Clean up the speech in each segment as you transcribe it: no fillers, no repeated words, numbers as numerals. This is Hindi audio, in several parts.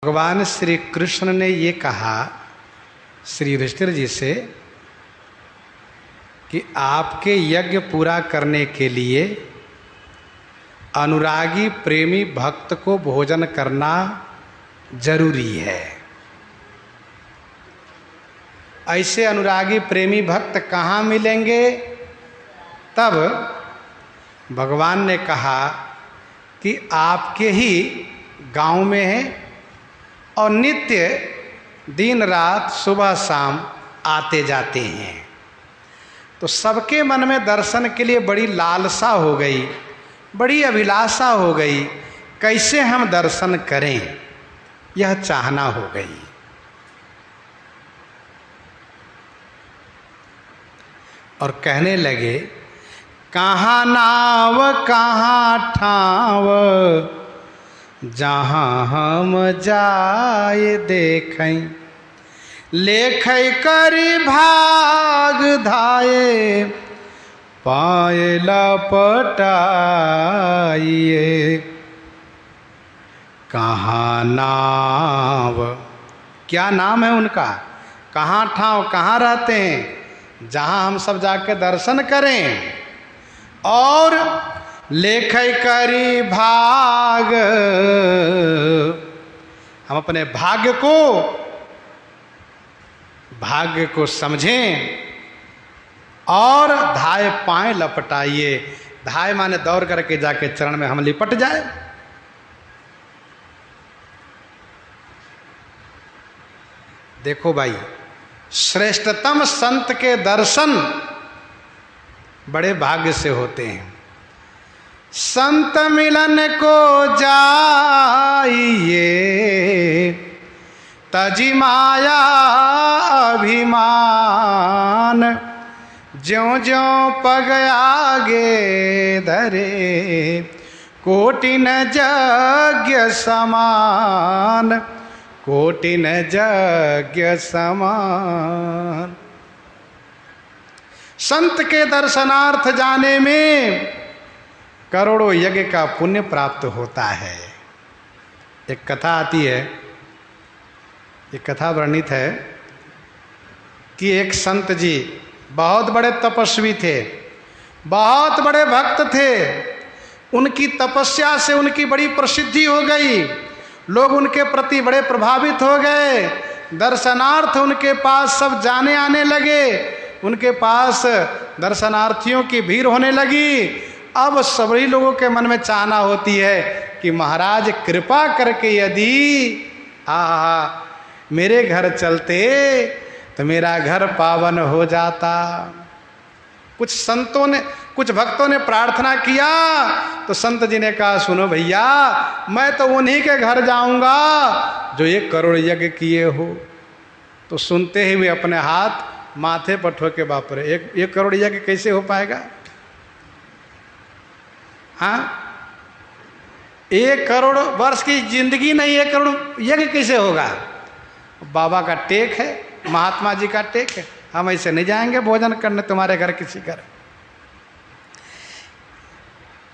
भगवान श्री कृष्ण ने ये कहा श्री युधिष्ठिर जी से कि आपके यज्ञ पूरा करने के लिए अनुरागी प्रेमी भक्त को भोजन करना जरूरी है। ऐसे अनुरागी प्रेमी भक्त कहाँ मिलेंगे? तब भगवान ने कहा कि आपके ही गांव में है और नित्य दिन रात सुबह शाम आते जाते हैं। तो सबके मन में दर्शन के लिए बड़ी लालसा हो गई, बड़ी अभिलाषा हो गई, कैसे हम दर्शन करें, यह चाहना हो गई। और कहने लगे, कहाँ नाव कहाँ ठाव, जहाँ हम जाए देखें, लेखै करी भाग धाये, पाए लपटाइए। कहाँ नाव, क्या नाम है उनका, कहाँ ठाव, कहाँ रहते हैं, जहाँ हम सब जाके दर्शन करें। और लेखै करी भाग, हम अपने भाग्य को समझें और धाय पाए लपटाइए। धाय माने दौड़ करके जाके चरण में हम लिपट जाए। देखो भाई, श्रेष्ठतम संत के दर्शन बड़े भाग्य से होते हैं। संत मिलन को जाइए, तजी माया अभिमान, ज्यों ज्यों पग आगे धरे, कोटिन यज्ञ समान, कोटिन यज्ञ समान। संत के दर्शनार्थ जाने में करोड़ों यज्ञ का पुण्य प्राप्त होता है। एक कथा आती है, एक कथा वर्णित है कि एक संत जी बहुत बड़े तपस्वी थे, बहुत बड़े भक्त थे। उनकी तपस्या से उनकी बड़ी प्रसिद्धि हो गई, लोग उनके प्रति बड़े प्रभावित हो गए। दर्शनार्थ उनके पास सब जाने आने लगे, उनके पास दर्शनार्थियों की भीड़ होने लगी। अब सभी लोगों के मन में चाहना होती है कि महाराज कृपा करके यदि मेरे घर चलते तो मेरा घर पावन हो जाता। कुछ भक्तों ने प्रार्थना किया तो संत जी ने कहा, सुनो भैया, मैं तो उन्हीं के घर जाऊंगा जो 1 करोड़ यज्ञ किए हो। तो सुनते ही वे अपने हाथ माथे पर ठोके, बाप रे, 1 करोड़ यज्ञ कैसे हो पाएगा? हाँ, 1 करोड़ वर्ष की जिंदगी नहीं, 1 करोड़ यज्ञ कैसे होगा? बाबा का टेक है, महात्मा जी का टेक है, हम ऐसे नहीं जाएंगे भोजन करने तुम्हारे घर, किसी घर।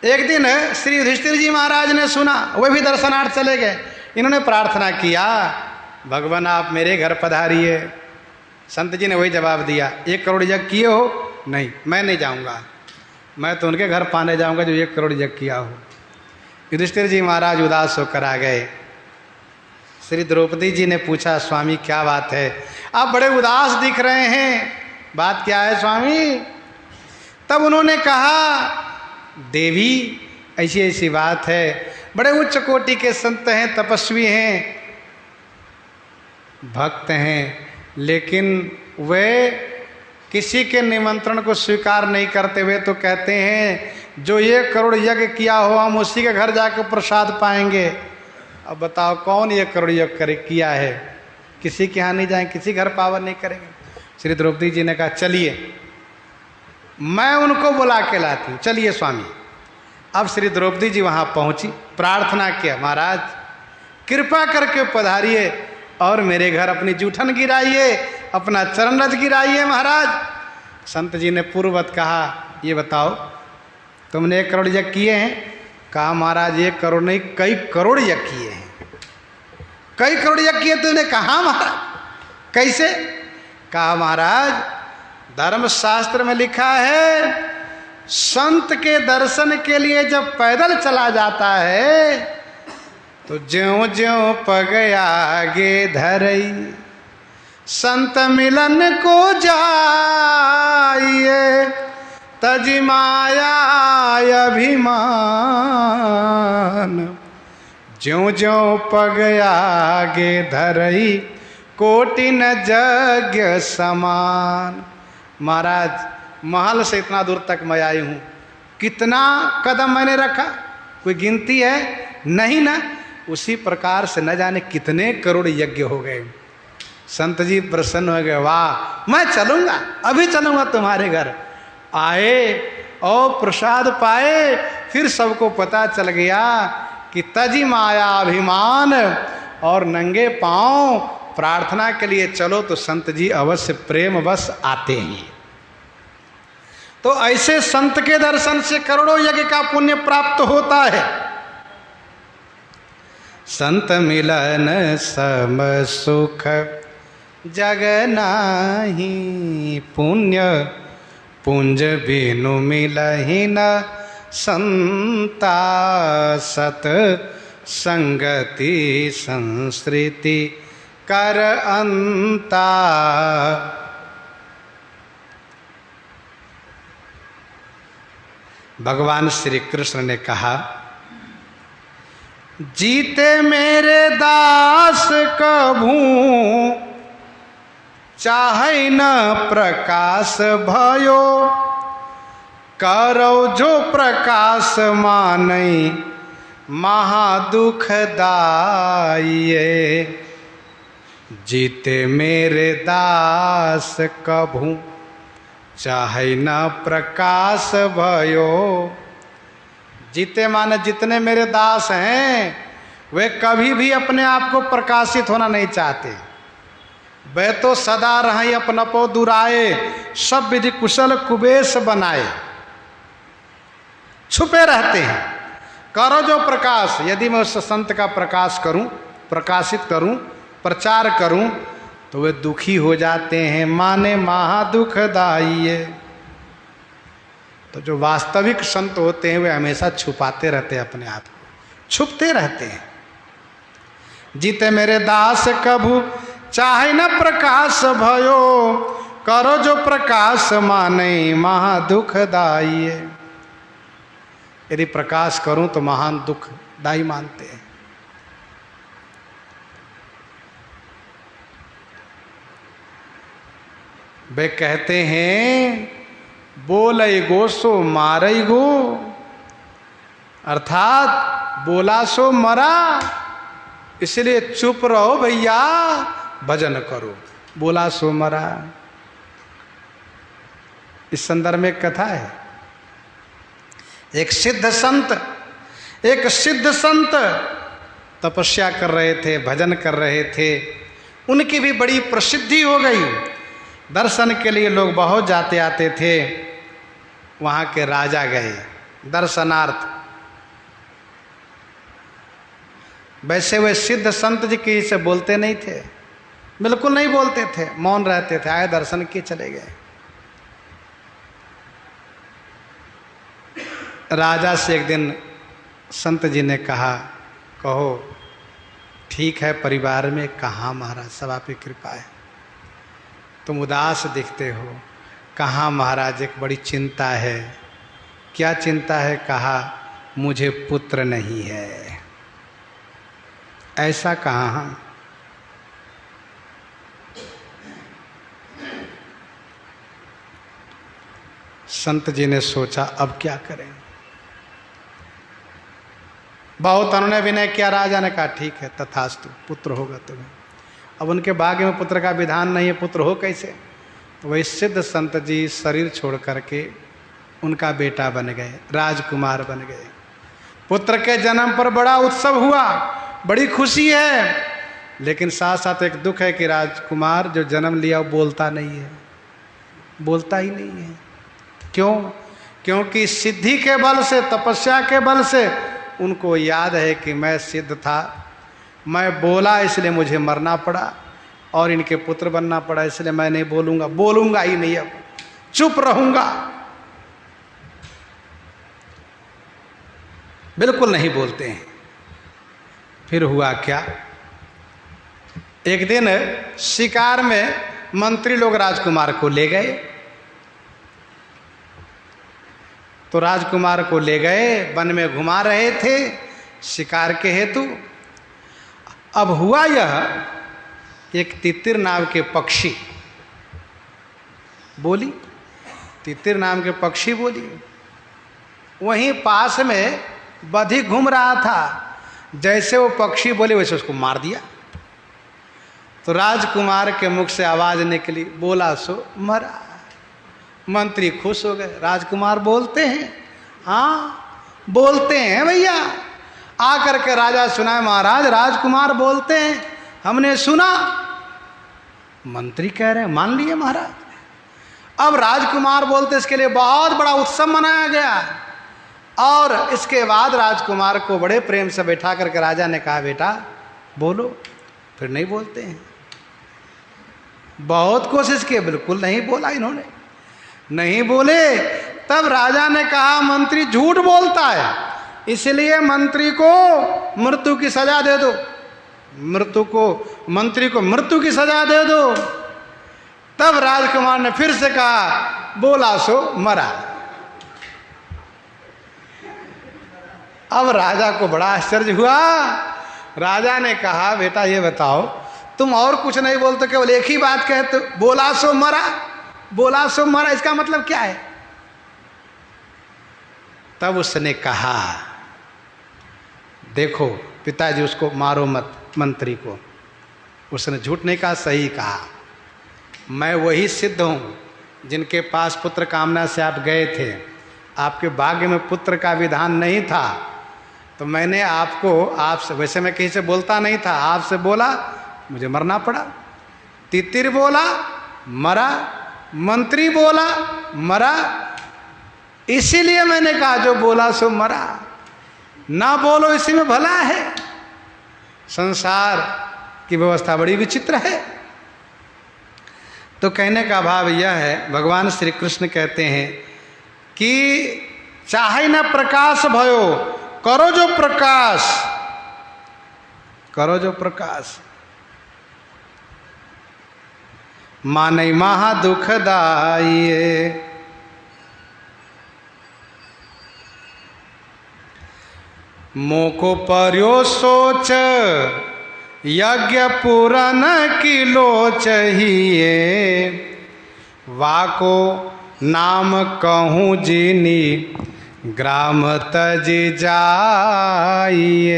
एक दिन श्री युधिष्ठिर जी महाराज ने सुना, वे भी दर्शनार्थ चले गए। इन्होंने प्रार्थना किया, भगवान आप मेरे घर पधारिए। संत जी ने वही जवाब दिया, 1 करोड़ यज्ञ किए हो? नहीं, मैं नहीं जाऊंगा, मैं तो उनके घर पाने जाऊंगा जो 1 करोड़ यज्ञ किया हो। युधिष्ठिर जी महाराज उदास होकर आ गए। श्री द्रौपदी जी ने पूछा, स्वामी क्या बात है, आप बड़े उदास दिख रहे हैं, बात क्या है स्वामी? तब उन्होंने कहा, देवी ऐसी ऐसी बात है, बड़े उच्च कोटि के संत हैं, तपस्वी हैं, भक्त हैं, लेकिन वे किसी के निमंत्रण को स्वीकार नहीं करते हुए तो कहते हैं जो 1 करोड़ यज्ञ किया हो हम उसी के घर जाकर प्रसाद पाएंगे। अब बताओ कौन 1 करोड़ यज्ञ किया है? किसी के यहाँ नहीं जाएंगे, किसी घर पावन नहीं करेंगे। श्री द्रौपदी जी ने कहा, चलिए मैं उनको बुला के लाती हूँ, चलिए स्वामी। अब श्री द्रौपदी जी वहाँ पहुँची, प्रार्थना किया, महाराज कृपा करके पधारिए और मेरे घर अपनी जूठन गिराइए, अपना चरण रज गिराइए महाराज। संत जी ने पूर्ववत कहा, ये बताओ तुमने 1 करोड़ यज्ञ किए हैं? कहा महाराज 1 करोड़ नहीं, कई करोड़ यज्ञ किए हैं। कई करोड़ यज्ञ किए तूने? कहा महाराज? कैसे? कहा महाराज धर्मशास्त्र में लिखा है संत के दर्शन के लिए जब पैदल चला जाता है तो ज्यों ज्यों पग आगे धरई संत मिलन को जाइए तजी माया अभिमान ज्यों ज्यों पग आगे धरई कोटि न यज्ञ समान। महाराज महल से इतना दूर तक मैं आई हूँ, कितना कदम मैंने रखा, कोई गिनती है? नहीं ना। उसी प्रकार से न जाने कितने करोड़ यज्ञ हो गए। संत जी प्रसन्न हो गए, वाह मैं चलूँगा, अभी चलूँगा तुम्हारे घर। आए और प्रसाद पाए, फिर सबको पता चल गया कि तजी माया अभिमान और नंगे पांव प्रार्थना के लिए चलो तो संत जी अवश्य प्रेम बस आते हैं। तो ऐसे संत के दर्शन से करोड़ों यज्ञ का पुण्य प्राप्त होता है। संत मिलन सम सुख जग नाही पुण्य पुंज बिनु मिलहि न संता सत संगति संस्कृति कर अंता। भगवान श्री कृष्ण ने कहा जीते मेरे दास कभू चाहे न प्रकाश भयो करो जो प्रकाश मानई महादुख दाइये। जीते मेरे दास कभू चाहे न प्रकाश भयो। जीते माने जितने मेरे दास हैं वे कभी भी अपने आप को प्रकाशित होना नहीं चाहते। वे तो सदा रहें अपनपो दुराए सब विधि कुशल कुबेश बनाए, छुपे रहते हैं। करो जो प्रकाश, यदि मैं उस संत का प्रकाश करूं, प्रकाशित करूं, प्रचार करूं तो वे दुखी हो जाते हैं, माने महादुखदाई है। तो जो वास्तविक संत होते हैं वे हमेशा छुपाते रहते हैं अपने आप को, छुपते रहते हैं। जीते मेरे दास कभू चाहे न प्रकाश भयो करो जो प्रकाश माने महादुखदाई है। यदि प्रकाश करूं तो महान दुखदाई मानते हैं। वे कहते हैं बोले गो सो मारे गो, अर्थात बोला सो मरा, इसलिए चुप रहो भैया, भजन करो। बोला सो मरा। इस संदर्भ में एक कथा है। एक सिद्ध संत तपस्या कर रहे थे, भजन कर रहे थे। उनकी भी बड़ी प्रसिद्धि हो गई, दर्शन के लिए लोग बहुत जाते आते थे। वहाँ के राजा गए दर्शनार्थ। वैसे वे सिद्ध संत जी की से बोलते नहीं थे, बिल्कुल नहीं बोलते थे, मौन रहते थे। आए दर्शन किए चले गए। राजा से एक दिन संत जी ने कहा, कहो ठीक है, परिवार में कहाँ महाराज, सब आप की कृपा है, तुम उदास दिखते हो। कहाँ महाराज, एक बड़ी चिंता है। क्या चिंता है? कहा मुझे पुत्र नहीं है। ऐसा कहाँ? संत जी ने सोचा अब क्या करें। बहुत उन्होंने विनय किया। राजा ने कहा ठीक है, तथास्तु, पुत्र होगा तुम्हें। अब उनके भाग्य में पुत्र का विधान नहीं है, पुत्र हो कैसे? तो वही सिद्ध संत जी शरीर छोड़ करके उनका बेटा बन गए, राजकुमार बन गए। पुत्र के जन्म पर बड़ा उत्सव हुआ, बड़ी खुशी है, लेकिन साथ साथ एक दुख है कि राजकुमार जो जन्म लिया वो बोलता नहीं है, बोलता ही नहीं है। क्यों? क्योंकि सिद्धि के बल से, तपस्या के बल से उनको याद है कि मैं सिद्ध था, मैं बोला इसलिए मुझे मरना पड़ा और इनके पुत्र बनना पड़ा, इसलिए मैं नहीं बोलूंगा, बोलूंगा ही नहीं, अब चुप रहूंगा, बिल्कुल नहीं बोलते हैं। फिर हुआ क्या, एक दिन शिकार में मंत्री लोग राजकुमार को ले गए, तो राजकुमार को ले गए, वन में घुमा रहे थे शिकार के हेतु। अब हुआ यह, एक तितिर नाम के पक्षी बोली, तितिर नाम के पक्षी बोली, वहीं पास में बधिक घूम रहा था, जैसे वो पक्षी बोले वैसे उसको मार दिया। तो राजकुमार के मुख से आवाज निकली, बोला सो मरा। मंत्री खुश हो गए, राजकुमार बोलते हैं, हाँ बोलते हैं भैया। आकर के राजा सुनाए, महाराज राजकुमार बोलते हैं, हमने सुना। मंत्री कह रहे हैं मान लिए महाराज। अब राजकुमार बोलते, इसके लिए बहुत बड़ा उत्सव मनाया गया, और इसके बाद राजकुमार को बड़े प्रेम से बैठा करके राजा ने कहा, बेटा बोलो। फिर नहीं बोलते हैं, बहुत कोशिश की, बिल्कुल नहीं बोला इन्होंने, नहीं बोले। तब राजा ने कहा, मंत्री झूठ बोलता है, इसलिए मंत्री को मृत्यु की सजा दे दो, मंत्री को मृत्यु की सजा दे दो। तब राजकुमार ने फिर से कहा, बोला सो मरा। अब राजा को बड़ा आश्चर्य हुआ। राजा ने कहा, बेटा ये बताओ, तुम और कुछ नहीं बोलते, केवल एक ही बात कहते, बोला सो मरा, बोला सो मरा, इसका मतलब क्या है? तब उसने कहा, देखो पिताजी उसको मारो मत, मंत्री को। उसने झूठ नहीं कहा, सही कहा। मैं वही सिद्ध हूँ जिनके पास पुत्र कामना से आप गए थे, आपके भाग्य में पुत्र का विधान नहीं था, तो मैंने आपसे, वैसे मैं कहीं से बोलता नहीं था, आपसे बोला, मुझे मरना पड़ा। तितिर बोला मरा, मंत्री बोला मरा, इसीलिए मैंने कहा जो बोला सो मरा। ना बोलो इसी में भला है। संसार की व्यवस्था बड़ी विचित्र है। तो कहने का भाव यह है, भगवान श्री कृष्ण कहते हैं कि चाहे न प्रकाश भयो, करो जो प्रकाश, करो जो प्रकाश। मानै महा दुखदाई, मोको पर्यो सोच, यज्ञ पुराण की लो चाहिए, वाको नाम कहूँ जिनी ग्राम तज जाइए।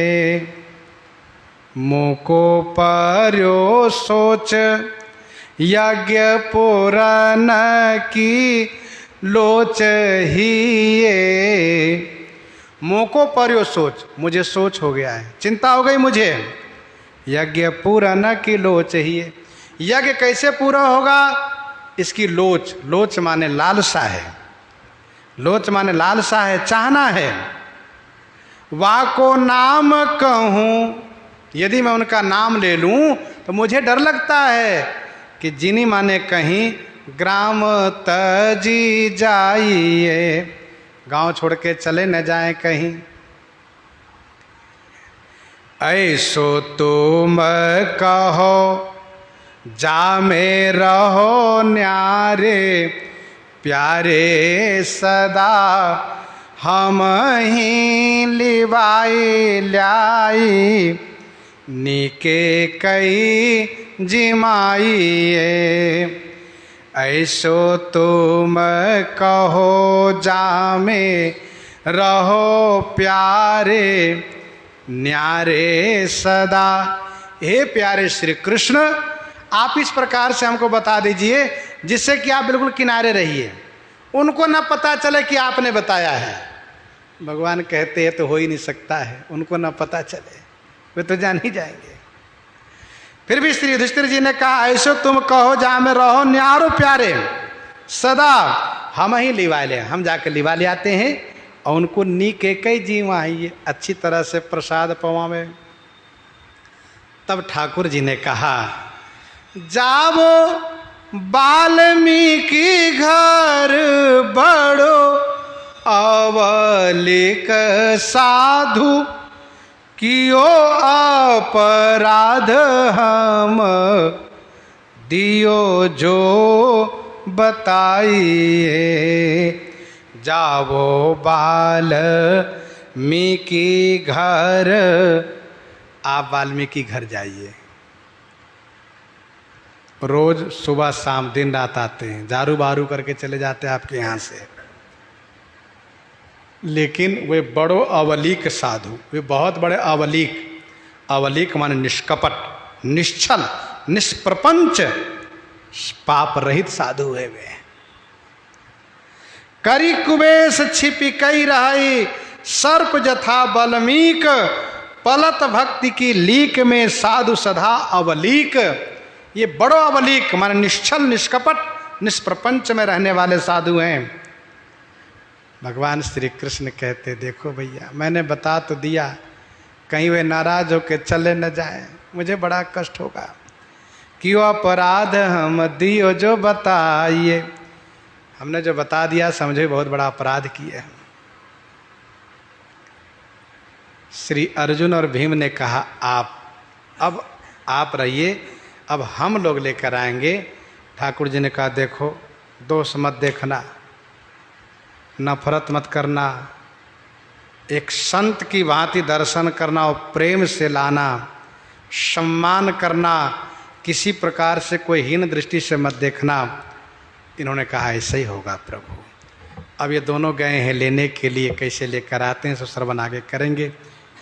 मोको पर्यो सोच, यज्ञ पुराण की लो चाहिए। मोको पर्यो सोच, मुझे सोच हो गया है, चिंता हो गई मुझे। यज्ञ पूरा न की लो चाहिए। यज्ञ कैसे पूरा होगा? इसकी लोच, लोच माने लालसा है, लोच माने लालसा है, चाहना है। वाको नाम कहूँ, यदि मैं उनका नाम ले लूँ तो मुझे डर लगता है कि जिनी माने कहीं ग्राम तजी जाइए, गांव छोड़ के चले न जाएं कहीं। ऐसो तुम कहो जा में रहो न्यारे, प्यारे सदा हम ही लिवाई लाई, नीके कई जिमाइए। ऐसो तुम कहो जा में रहो प्यारे, न्यारे सदा। हे प्यारे श्री कृष्ण, आप इस प्रकार से हमको बता दीजिए जिससे कि आप बिल्कुल किनारे रहिए, उनको न पता चले कि आपने बताया है। भगवान कहते हैं तो हो ही नहीं सकता है, उनको न पता चले, वे तो जान ही जाएंगे। फिर भी श्री युधिष्ठिर जी ने कहा, ऐसो तुम कहो जा में रहो न्यारो प्यारे, सदा हम ही लिवा ले, हम जाकर लिवा ले आते हैं और उनको नीक कई जीवा, ये अच्छी तरह से प्रसाद पवावे। तब ठाकुर जी ने कहा, जावो वाल्मीकि घर बड़ो अवलिक साधु, कियो अपराध हम दियो जो बताइए। जावो वाल्मीकि घर, आप वाल्मीकि घर जाइए। रोज सुबह शाम दिन रात आते हैं, झाड़ू बारू करके चले जाते हैं आपके यहाँ से। लेकिन वे बड़ो अवलीक साधु, वे बहुत बड़े अवलीक, अवलीक माने निष्कपट, निश्चल, निष्प्रपंच, पाप रहित साधु है वे। करी कुबेश छिपी कई रही, सर्प जथा बल्मीक, पलत भक्ति की लीक में साधु सदा अवलीक। ये बड़ो अवलीक माने निश्चल, निष्कपट, निष्प्रपंच में रहने वाले साधु हैं। भगवान श्री कृष्ण कहते, देखो भैया मैंने बता तो दिया, कहीं वे नाराज होकर चले न जाए, मुझे बड़ा कष्ट होगा। क्यों अपराध हम दियो जो बताइए। हमने जो बता दिया समझे बहुत बड़ा अपराध किया। श्री अर्जुन और भीम ने कहा, अब आप रहिए, अब हम लोग लेकर आएंगे। ठाकुर जी ने कहा, देखो दोष मत देखना, नफरत मत करना, एक संत की भांति दर्शन करना और प्रेम से लाना, सम्मान करना, किसी प्रकार से कोई हीन दृष्टि से मत देखना। इन्होंने कहा, ऐसा ही होगा प्रभु। अब ये दोनों गए हैं लेने के लिए, कैसे लेकर आते हैं सो श्रवण आगे करेंगे।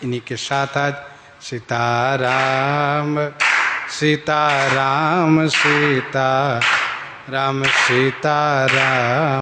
इन्हीं के साथ आज सीताराम सीताराम सीताराम सीताराम।